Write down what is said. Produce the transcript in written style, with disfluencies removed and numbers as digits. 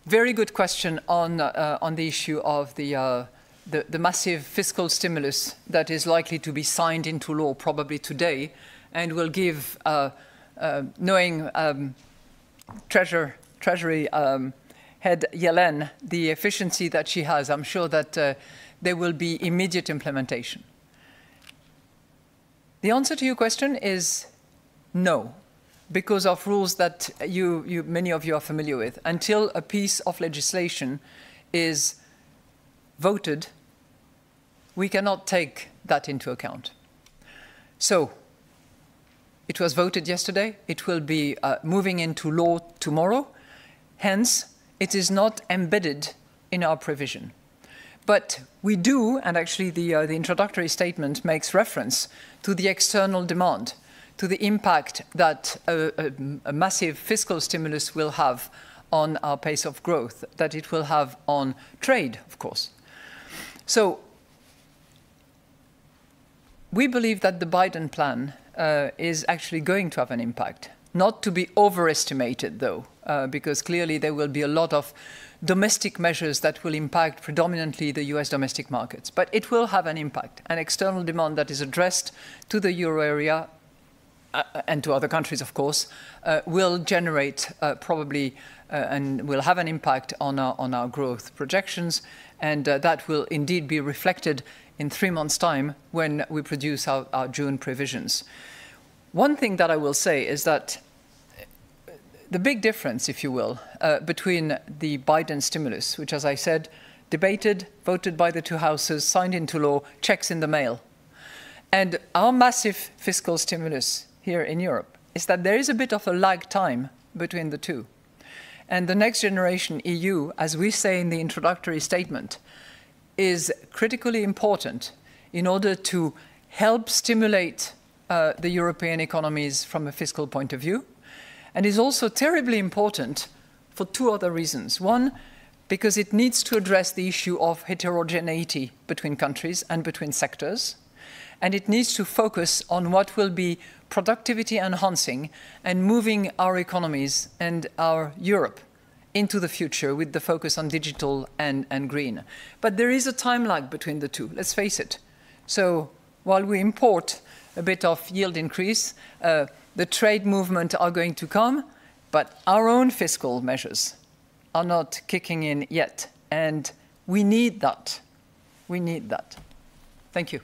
Very good question on the issue of the massive fiscal stimulus that is likely to be signed into law probably today, and will give, knowing Treasury head Yellen, the efficiency that she has, I'm sure that there will be immediate implementation. The answer to your question is no, because of rules that many of you are familiar with. Until a piece of legislation is voted, we cannot take that into account. So, it was voted yesterday. It will be moving into law tomorrow. Hence, it is not embedded in our provision. But we do, and actually the introductory statement makes reference to the external demand, to the impact that a massive fiscal stimulus will have on our pace of growth, that it will have on trade, of course. So we believe that the Biden plan is actually going to have an impact, not to be overestimated, though, because clearly there will be a lot of domestic measures that will impact predominantly the US domestic markets. But it will have an impact, an external demand that is addressed to the euro area and to other countries, of course, will generate probably and will have an impact on our growth projections. And that will indeed be reflected in 3 months' time when we produce our June provisions. One thing that I will say is that the big difference, if you will, between the Biden stimulus, which, as I said, debated, voted by the two houses, signed into law, checks in the mail, and our massive fiscal stimulus here in Europe, is that there is a bit of a lag time between the two. And the next generation EU, as we say in the introductory statement, is critically important in order to help stimulate the European economies from a fiscal point of view, and is also terribly important for two other reasons. One, because it needs to address the issue of heterogeneity between countries and between sectors, and it needs to focus on what will be productivity enhancing and moving our economies and our Europe into the future with the focus on digital and green. But there is a time lag between the two, let's face it. So while we import a bit of yield increase, the trade movement are going to come, but our own fiscal measures are not kicking in yet. And we need that. We need that. Thank you.